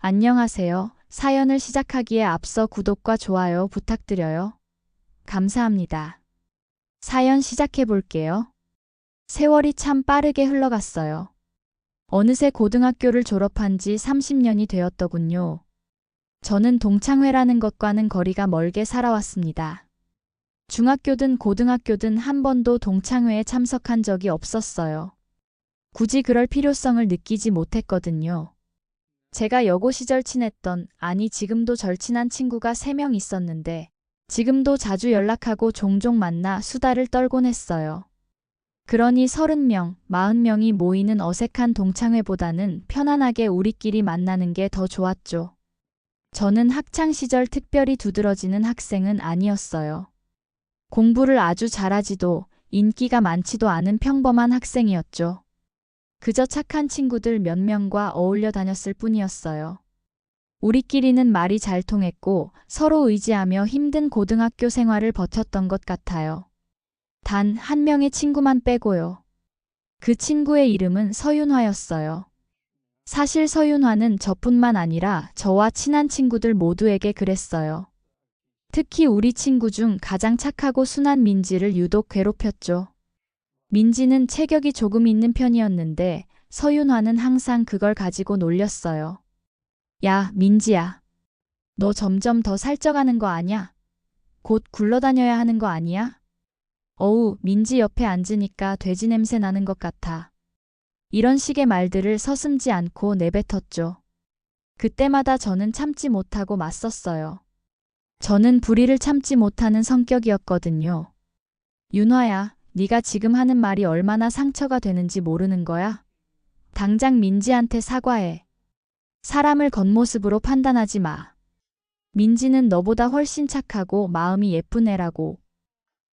안녕하세요. 사연을 시작하기에 앞서 구독과 좋아요 부탁드려요. 감사합니다. 사연 시작해 볼게요. 세월이 참 빠르게 흘러갔어요. 어느새 고등학교를 졸업한 지 30년이 되었더군요. 저는 동창회라는 것과는 거리가 멀게 살아왔습니다. 중학교든 고등학교든 한 번도 동창회에 참석한 적이 없었어요. 굳이 그럴 필요성을 느끼지 못했거든요. 제가 여고 시절 친했던, 아니 지금도 절친한 친구가 3명 있었는데 지금도 자주 연락하고 종종 만나 수다를 떨곤 했어요. 그러니 30명, 40명이 모이는 어색한 동창회보다는 편안하게 우리끼리 만나는 게 더 좋았죠. 저는 학창시절 특별히 두드러지는 학생은 아니었어요. 공부를 아주 잘하지도 인기가 많지도 않은 평범한 학생이었죠. 그저 착한 친구들 몇 명과 어울려 다녔을 뿐이었어요. 우리끼리는 말이 잘 통했고 서로 의지하며 힘든 고등학교 생활을 버텼던 것 같아요. 단 한 명의 친구만 빼고요. 그 친구의 이름은 서윤화였어요. 사실 서윤화는 저뿐만 아니라 저와 친한 친구들 모두에게 그랬어요. 특히 우리 친구 중 가장 착하고 순한 민지를 유독 괴롭혔죠. 민지는 체격이 조금 있는 편이었는데 서윤화는 항상 그걸 가지고 놀렸어요. 야, 민지야. 너 점점 더 살쪄가는 거 아냐? 곧 굴러다녀야 하는 거 아니야? 어우, 민지 옆에 앉으니까 돼지 냄새 나는 것 같아. 이런 식의 말들을 서슴지 않고 내뱉었죠. 그때마다 저는 참지 못하고 맞섰어요. 저는 불의를 참지 못하는 성격이었거든요. 윤화야, 네가 지금 하는 말이 얼마나 상처가 되는지 모르는 거야? 당장 민지한테 사과해. 사람을 겉모습으로 판단하지 마. 민지는 너보다 훨씬 착하고 마음이 예쁜 애라고.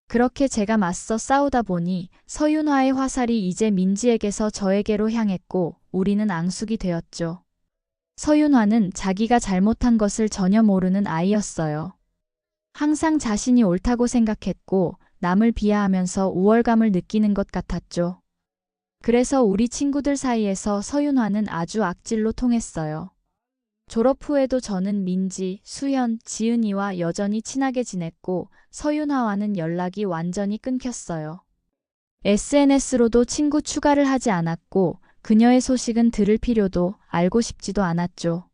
그렇게 제가 맞서 싸우다 보니 서윤화의 화살이 이제 민지에게서 저에게로 향했고 우리는 앙숙이 되었죠. 서윤화는 자기가 잘못한 것을 전혀 모르는 아이였어요. 항상 자신이 옳다고 생각했고 남을 비하하면서 우월감을 느끼는 것 같았죠. 그래서 우리 친구들 사이에서 서윤화는 아주 악질로 통했어요. 졸업 후에도 저는 민지, 수현, 지은이와 여전히 친하게 지냈고 서윤화와는 연락이 완전히 끊겼어요. SNS로도 친구 추가를 하지 않았고 그녀의 소식은 들을 필요도 알고 싶지도 않았죠.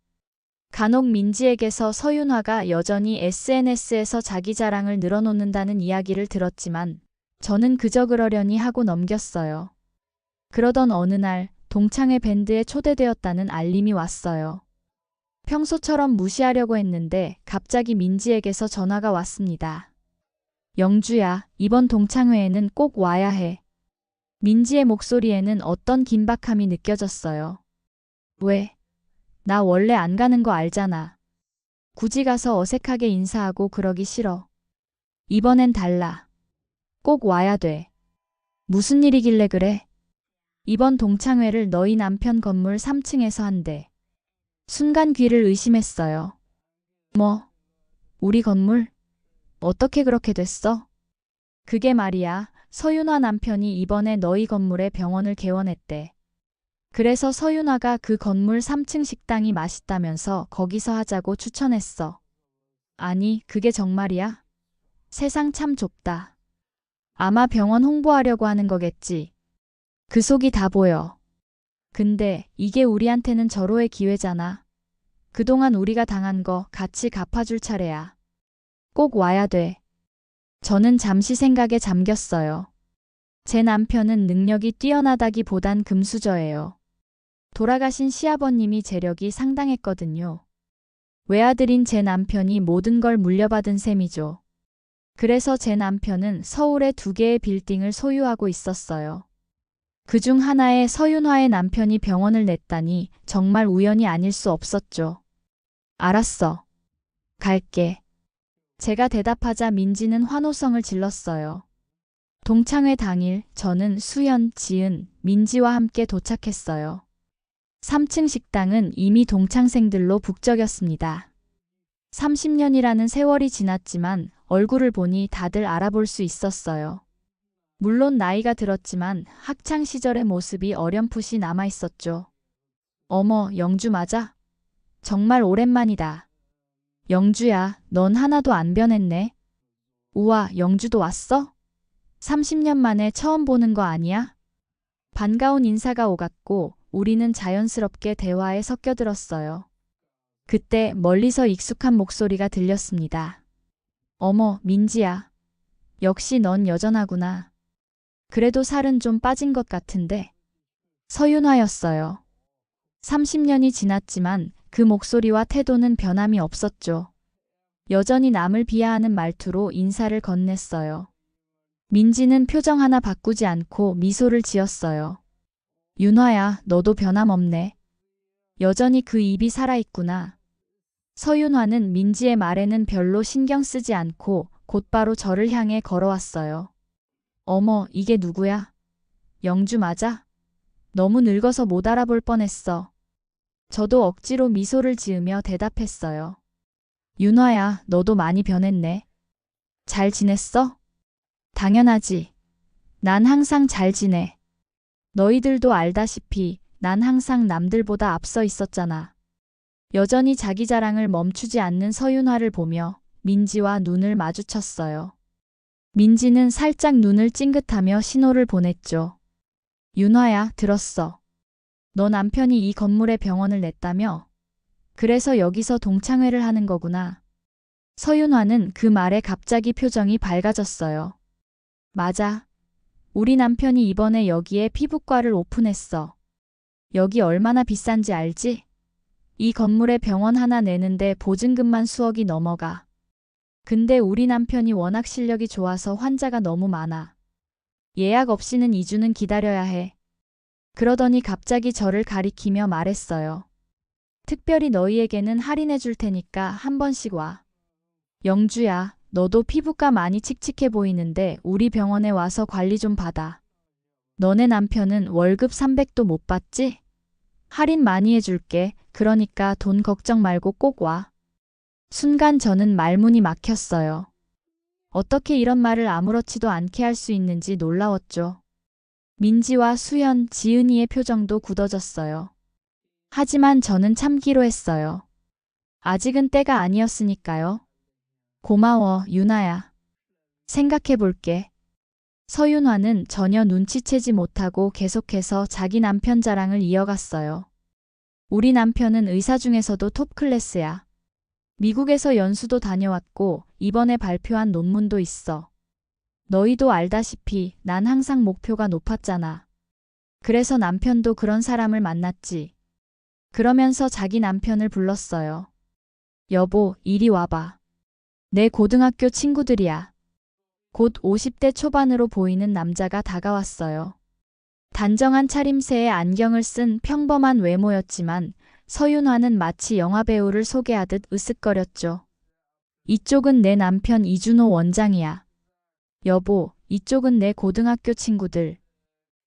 간혹 민지에게서 서윤화가 여전히 SNS에서 자기 자랑을 늘어놓는다는 이야기를 들었지만 저는 그저 그러려니 하고 넘겼어요. 그러던 어느 날 동창회 밴드에 초대되었다는 알림이 왔어요. 평소처럼 무시하려고 했는데 갑자기 민지에게서 전화가 왔습니다. 영주야, 이번 동창회에는 꼭 와야 해. 민지의 목소리에는 어떤 긴박함이 느껴졌어요. 왜? 나 원래 안 가는 거 알잖아. 굳이 가서 어색하게 인사하고 그러기 싫어. 이번엔 달라. 꼭 와야 돼. 무슨 일이길래 그래? 이번 동창회를 너희 남편 건물 3층에서 한대. 순간 귀를 의심했어요. 뭐? 우리 건물? 어떻게 그렇게 됐어? 그게 말이야. 서윤화 남편이 이번에 너희 건물에 병원을 개원했대. 그래서 서윤화가 그 건물 3층 식당이 맛있다면서 거기서 하자고 추천했어. 아니, 그게 정말이야? 세상 참 좁다. 아마 병원 홍보하려고 하는 거겠지. 그 속이 다 보여. 근데 이게 우리한테는 절호의 기회잖아. 그동안 우리가 당한 거 같이 갚아줄 차례야. 꼭 와야 돼. 저는 잠시 생각에 잠겼어요. 제 남편은 능력이 뛰어나다기보단 금수저예요. 돌아가신 시아버님이 재력이 상당했거든요. 외아들인 제 남편이 모든 걸 물려받은 셈이죠. 그래서 제 남편은 서울에 2개의 빌딩을 소유하고 있었어요. 그중 하나에 서윤화의 남편이 병원을 냈다니 정말 우연이 아닐 수 없었죠. 알았어. 갈게. 제가 대답하자 민지는 환호성을 질렀어요. 동창회 당일 저는 수현, 지은, 민지와 함께 도착했어요. 3층 식당은 이미 동창생들로 북적였습니다. 30년이라는 세월이 지났지만 얼굴을 보니 다들 알아볼 수 있었어요. 물론 나이가 들었지만 학창 시절의 모습이 어렴풋이 남아있었죠. 어머, 영주 맞아? 정말 오랜만이다. 영주야, 넌 하나도 안 변했네. 우와, 영주도 왔어? 30년 만에 처음 보는 거 아니야? 반가운 인사가 오갔고 우리는 자연스럽게 대화에 섞여들었어요. 그때 멀리서 익숙한 목소리가 들렸습니다. 어머, 민지야. 역시 넌 여전하구나. 그래도 살은 좀 빠진 것 같은데. 서윤화였어요. 30년이 지났지만 그 목소리와 태도는 변함이 없었죠. 여전히 남을 비하하는 말투로 인사를 건넸어요. 민지는 표정 하나 바꾸지 않고 미소를 지었어요. 윤화야, 너도 변함없네. 여전히 그 입이 살아있구나. 서윤화는 민지의 말에는 별로 신경 쓰지 않고 곧바로 저를 향해 걸어왔어요. 어머, 이게 누구야? 영주 맞아? 너무 늙어서 못 알아볼 뻔했어. 저도 억지로 미소를 지으며 대답했어요. 윤화야, 너도 많이 변했네. 잘 지냈어? 당연하지. 난 항상 잘 지내. 너희들도 알다시피 난 항상 남들보다 앞서 있었잖아. 여전히 자기 자랑을 멈추지 않는 서윤화를 보며 민지와 눈을 마주쳤어요. 민지는 살짝 눈을 찡긋하며 신호를 보냈죠. 윤화야, 들었어. 너 남편이 이 건물에 병원을 냈다며? 그래서 여기서 동창회를 하는 거구나. 서윤화는 그 말에 갑자기 표정이 밝아졌어요. 맞아. 우리 남편이 이번에 여기에 피부과를 오픈했어. 여기 얼마나 비싼지 알지? 이 건물에 병원 하나 내는데 보증금만 수억이 넘어가. 근데 우리 남편이 워낙 실력이 좋아서 환자가 너무 많아. 예약 없이는 2주는 기다려야 해. 그러더니 갑자기 저를 가리키며 말했어요. 특별히 너희에게는 할인해 줄 테니까 한 번씩 와. 영주야, 너도 피부과 많이 칙칙해 보이는데 우리 병원에 와서 관리 좀 받아. 너네 남편은 월급 300도 못 받지? 할인 많이 해줄게. 그러니까 돈 걱정 말고 꼭 와. 순간 저는 말문이 막혔어요. 어떻게 이런 말을 아무렇지도 않게 할 수 있는지 놀라웠죠. 민지와 수현, 지은이의 표정도 굳어졌어요. 하지만 저는 참기로 했어요. 아직은 때가 아니었으니까요. 고마워, 윤아야. 생각해 볼게. 서윤화는 전혀 눈치채지 못하고 계속해서 자기 남편 자랑을 이어갔어요. 우리 남편은 의사 중에서도 톱 클래스야. 미국에서 연수도 다녀왔고 이번에 발표한 논문도 있어. 너희도 알다시피 난 항상 목표가 높았잖아. 그래서 남편도 그런 사람을 만났지. 그러면서 자기 남편을 불렀어요. 여보, 이리 와봐. 내 고등학교 친구들이야. 곧 50대 초반으로 보이는 남자가 다가왔어요. 단정한 차림새에 안경을 쓴 평범한 외모였지만 서윤화는 마치 영화배우를 소개하듯 으쓱거렸죠. 이쪽은 내 남편 이준호 원장이야. 여보, 이쪽은 내 고등학교 친구들.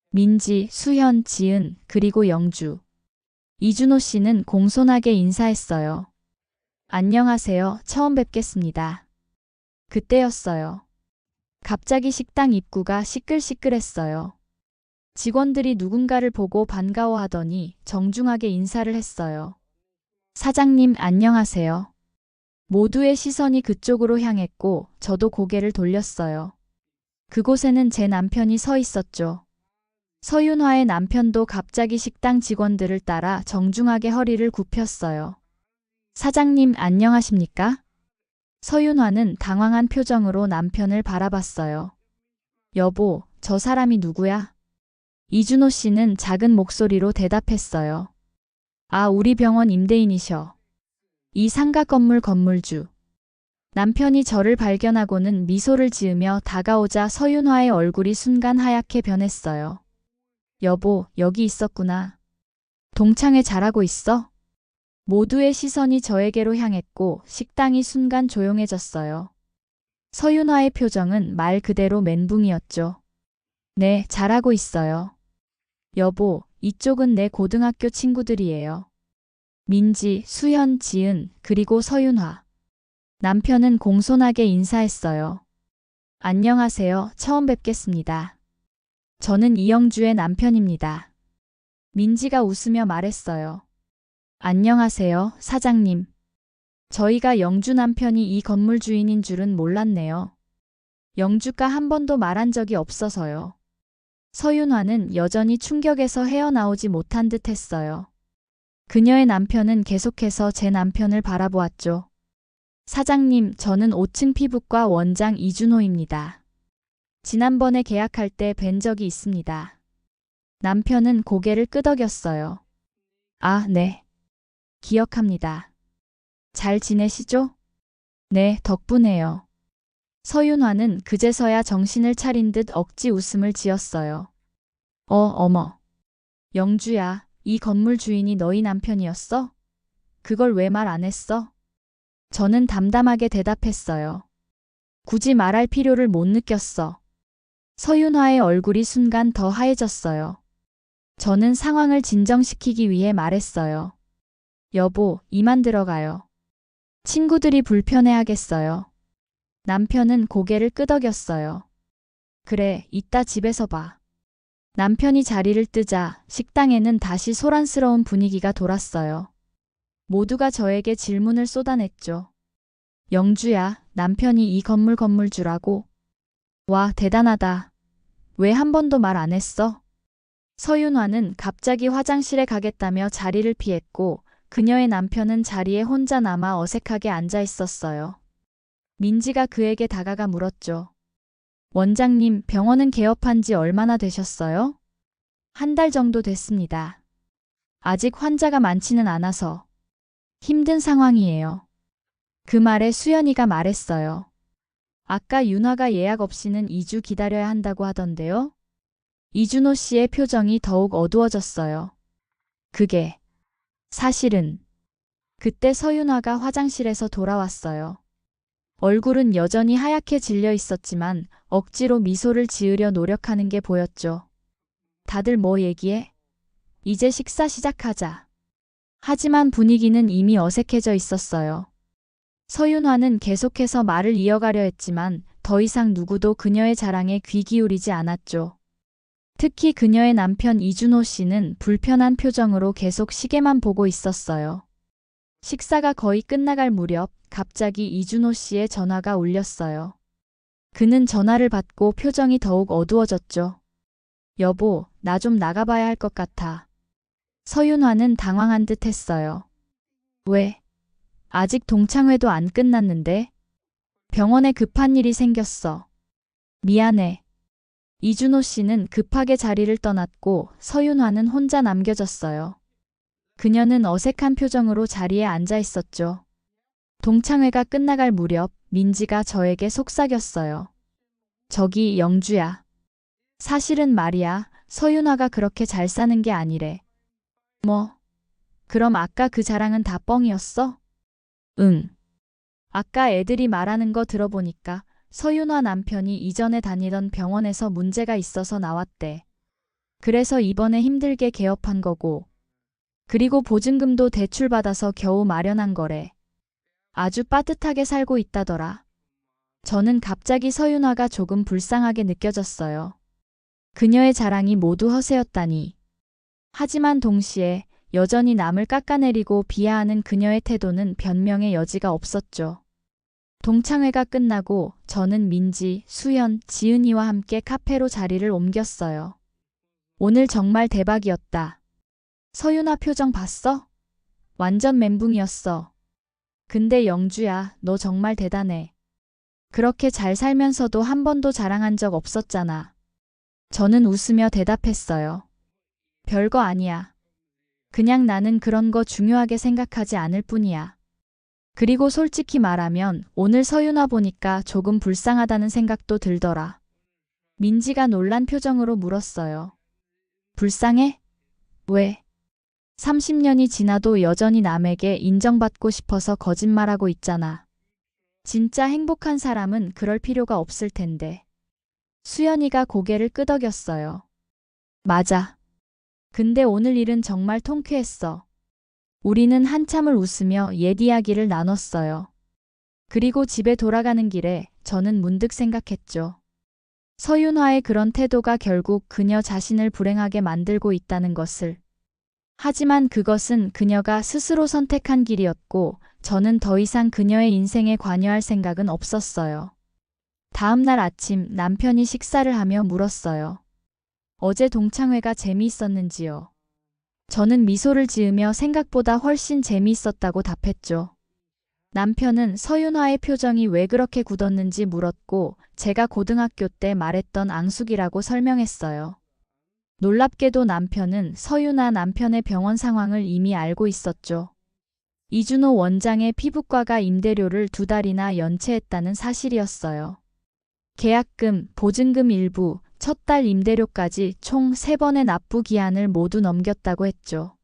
민지, 수현, 지은, 그리고 영주. 이준호 씨는 공손하게 인사했어요. 안녕하세요. 처음 뵙겠습니다. 그때였어요. 갑자기 식당 입구가 시끌시끌했어요. 직원들이 누군가를 보고 반가워하더니 정중하게 인사를 했어요. 사장님, 안녕하세요. 모두의 시선이 그쪽으로 향했고 저도 고개를 돌렸어요. 그곳에는 제 남편이 서 있었죠. 서윤화의 남편도 갑자기 식당 직원들을 따라 정중하게 허리를 굽혔어요. 사장님, 안녕하십니까? 서윤화는 당황한 표정으로 남편을 바라봤어요. 여보, 저 사람이 누구야? 이준호 씨는 작은 목소리로 대답했어요. 아, 우리 병원 임대인이셔. 이 상가 건물 건물주. 남편이 저를 발견하고는 미소를 지으며 다가오자 서윤화의 얼굴이 순간 하얗게 변했어요. 여보, 여기 있었구나. 동창회 잘하고 있어? 모두의 시선이 저에게로 향했고 식당이 순간 조용해졌어요. 서윤화의 표정은 말 그대로 멘붕이었죠. 네, 잘하고 있어요. 여보, 이쪽은 내 고등학교 친구들이에요. 민지, 수현, 지은, 그리고 서윤화. 남편은 공손하게 인사했어요. 안녕하세요. 처음 뵙겠습니다. 저는 이영주의 남편입니다. 민지가 웃으며 말했어요. 안녕하세요, 사장님. 저희가 영주 남편이 이 건물 주인인 줄은 몰랐네요. 영주가 한 번도 말한 적이 없어서요. 서윤화는 여전히 충격에서 헤어나오지 못한 듯 했어요. 그녀의 남편은 계속해서 제 남편을 바라보았죠. 사장님, 저는 5층 피부과 원장 이준호입니다. 지난번에 계약할 때 뵌 적이 있습니다. 남편은 고개를 끄덕였어요. 아, 네. 기억합니다. 잘 지내시죠? 네, 덕분에요. 서윤화는 그제서야 정신을 차린 듯 억지 웃음을 지었어요. 어머. 영주야, 이 건물 주인이 너희 남편이었어? 그걸 왜 말 안 했어? 저는 담담하게 대답했어요. 굳이 말할 필요를 못 느꼈어. 서윤화의 얼굴이 순간 더 하얘졌어요. 저는 상황을 진정시키기 위해 말했어요. 여보, 이만 들어가요. 친구들이 불편해하겠어요. 남편은 고개를 끄덕였어요. 그래, 이따 집에서 봐. 남편이 자리를 뜨자 식당에는 다시 소란스러운 분위기가 돌았어요. 모두가 저에게 질문을 쏟아냈죠. 영주야, 남편이 이 건물주라고? 와, 대단하다. 왜 한 번도 말 안 했어? 서윤화는 갑자기 화장실에 가겠다며 자리를 피했고 그녀의 남편은 자리에 혼자 남아 어색하게 앉아 있었어요. 민지가 그에게 다가가 물었죠. 원장님, 병원은 개업한 지 얼마나 되셨어요? 한 달 정도 됐습니다. 아직 환자가 많지는 않아서 힘든 상황이에요. 그 말에 수연이가 말했어요. 아까 윤화가 예약 없이는 2주 기다려야 한다고 하던데요? 이준호 씨의 표정이 더욱 어두워졌어요. 그게 사실은 그때 서윤화가 화장실에서 돌아왔어요. 얼굴은 여전히 하얗게 질려 있었지만 억지로 미소를 지으려 노력하는 게 보였죠. 다들 뭐 얘기해? 이제 식사 시작하자. 하지만 분위기는 이미 어색해져 있었어요. 서윤화는 계속해서 말을 이어가려 했지만 더 이상 누구도 그녀의 자랑에 귀 기울이지 않았죠. 특히 그녀의 남편 이준호 씨는 불편한 표정으로 계속 시계만 보고 있었어요. 식사가 거의 끝나갈 무렵 갑자기 이준호 씨의 전화가 울렸어요. 그는 전화를 받고 표정이 더욱 어두워졌죠. 여보, 나 좀 나가봐야 할 것 같아. 서윤화는 당황한 듯 했어요. 왜? 아직 동창회도 안 끝났는데? 병원에 급한 일이 생겼어. 미안해. 이준호 씨는 급하게 자리를 떠났고 서윤화는 혼자 남겨졌어요. 그녀는 어색한 표정으로 자리에 앉아 있었죠. 동창회가 끝나갈 무렵 민지가 저에게 속삭였어요. 저기 영주야. 사실은 말이야, 서윤화가 그렇게 잘 사는 게 아니래. 뭐? 그럼 아까 그 자랑은 다 뻥이었어? 응. 아까 애들이 말하는 거 들어보니까 서윤화 남편이 이전에 다니던 병원에서 문제가 있어서 나왔대. 그래서 이번에 힘들게 개업한 거고. 그리고 보증금도 대출받아서 겨우 마련한 거래. 아주 빠듯하게 살고 있다더라. 저는 갑자기 서윤화가 조금 불쌍하게 느껴졌어요. 그녀의 자랑이 모두 허세였다니. 하지만 동시에 여전히 남을 깎아내리고 비하하는 그녀의 태도는 변명의 여지가 없었죠. 동창회가 끝나고 저는 민지, 수연, 지은이와 함께 카페로 자리를 옮겼어요. 오늘 정말 대박이었다. 서윤아 표정 봤어? 완전 멘붕이었어. 근데 영주야, 너 정말 대단해. 그렇게 잘 살면서도 한 번도 자랑한 적 없었잖아. 저는 웃으며 대답했어요. 별거 아니야. 그냥 나는 그런 거 중요하게 생각하지 않을 뿐이야. 그리고 솔직히 말하면 오늘 서윤아 보니까 조금 불쌍하다는 생각도 들더라. 민지가 놀란 표정으로 물었어요. 불쌍해? 왜? 30년이 지나도 여전히 남에게 인정받고 싶어서 거짓말하고 있잖아. 진짜 행복한 사람은 그럴 필요가 없을 텐데. 수연이가 고개를 끄덕였어요. 맞아. 근데 오늘 일은 정말 통쾌했어. 우리는 한참을 웃으며 옛 이야기를 나눴어요. 그리고 집에 돌아가는 길에 저는 문득 생각했죠. 서윤화의 그런 태도가 결국 그녀 자신을 불행하게 만들고 있다는 것을. 하지만 그것은 그녀가 스스로 선택한 길이었고 저는 더 이상 그녀의 인생에 관여할 생각은 없었어요. 다음 날 아침 남편이 식사를 하며 물었어요. 어제 동창회가 재미있었는지요? 저는 미소를 지으며 생각보다 훨씬 재미있었다고 답했죠. 남편은 서윤화의 표정이 왜 그렇게 굳었는지 물었고 제가 고등학교 때 말했던 앙숙이라고 설명했어요. 놀랍게도 남편은 서윤화 남편의 병원 상황을 이미 알고 있었죠. 이준호 원장의 피부과가 임대료를 2달이나 연체했다는 사실이었어요. 계약금, 보증금 일부, 첫 달 임대료까지 총 3번의 납부 기한을 모두 넘겼다고 했죠.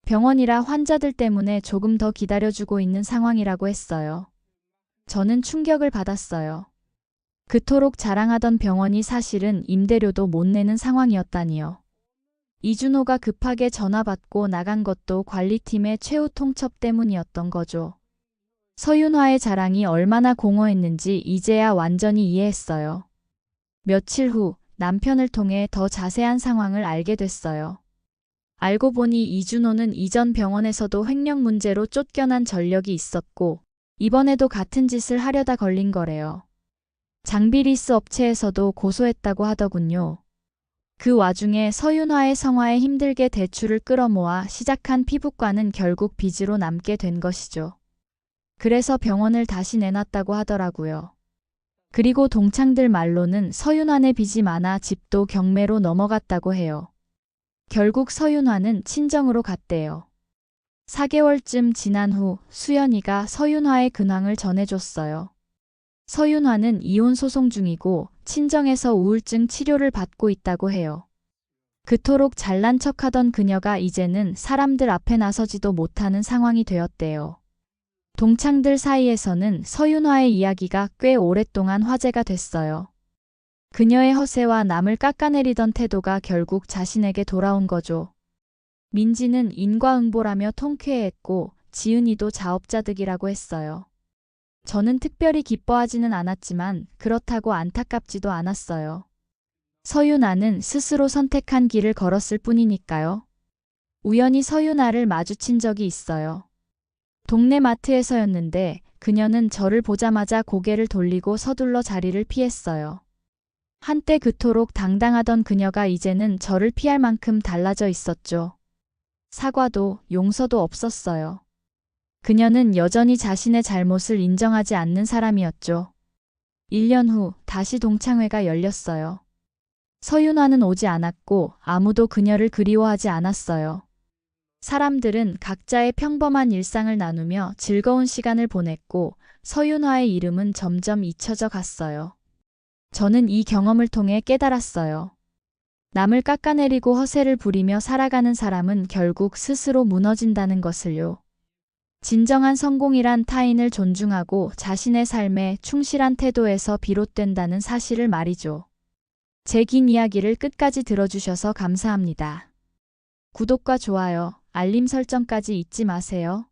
병원이라 환자들 때문에 조금 더 기다려주고 있는 상황이라고 했어요. 저는 충격을 받았어요. 그토록 자랑하던 병원이 사실은 임대료도 못 내는 상황이었다니요. 이준호가 급하게 전화 받고 나간 것도 관리팀의 최후 통첩 때문이었던 거죠. 서윤화의 자랑이 얼마나 공허했는지 이제야 완전히 이해했어요. 며칠 후 남편을 통해 더 자세한 상황을 알게 됐어요. 알고 보니 이준호는 이전 병원에서도 횡령 문제로 쫓겨난 전력이 있었고 이번에도 같은 짓을 하려다 걸린 거래요. 장비 리스 업체에서도 고소했다고 하더군요. 그 와중에 서윤화의 성화에 힘들게 대출을 끌어모아 시작한 피부과는 결국 빚으로 남게 된 것이죠. 그래서 병원을 다시 내놨다고 하더라고요. 그리고 동창들 말로는 서윤화네 빚이 많아 집도 경매로 넘어갔다고 해요. 결국 서윤화는 친정으로 갔대요. 4개월쯤 지난 후 수연이가 서윤화의 근황을 전해줬어요. 서윤화는 이혼 소송 중이고 친정에서 우울증 치료를 받고 있다고 해요. 그토록 잘난 척하던 그녀가 이제는 사람들 앞에 나서지도 못하는 상황이 되었대요. 동창들 사이에서는 서윤화의 이야기가 꽤 오랫동안 화제가 됐어요. 그녀의 허세와 남을 깎아내리던 태도가 결국 자신에게 돌아온 거죠. 민지는 인과응보라며 통쾌해했고 지은이도 자업자득이라고 했어요. 저는 특별히 기뻐하지는 않았지만 그렇다고 안타깝지도 않았어요. 서윤아는 스스로 선택한 길을 걸었을 뿐이니까요. 우연히 서윤아를 마주친 적이 있어요. 동네 마트에서였는데 그녀는 저를 보자마자 고개를 돌리고 서둘러 자리를 피했어요. 한때 그토록 당당하던 그녀가 이제는 저를 피할 만큼 달라져 있었죠. 사과도 용서도 없었어요. 그녀는 여전히 자신의 잘못을 인정하지 않는 사람이었죠. 1년 후 다시 동창회가 열렸어요. 서윤화는 오지 않았고 아무도 그녀를 그리워하지 않았어요. 사람들은 각자의 평범한 일상을 나누며 즐거운 시간을 보냈고 서윤화의 이름은 점점 잊혀져 갔어요. 저는 이 경험을 통해 깨달았어요. 남을 깎아내리고 허세를 부리며 살아가는 사람은 결국 스스로 무너진다는 것을요. 진정한 성공이란 타인을 존중하고 자신의 삶에 충실한 태도에서 비롯된다는 사실을 말이죠. 제 긴 이야기를 끝까지 들어주셔서 감사합니다. 구독과 좋아요, 알림 설정까지 잊지 마세요.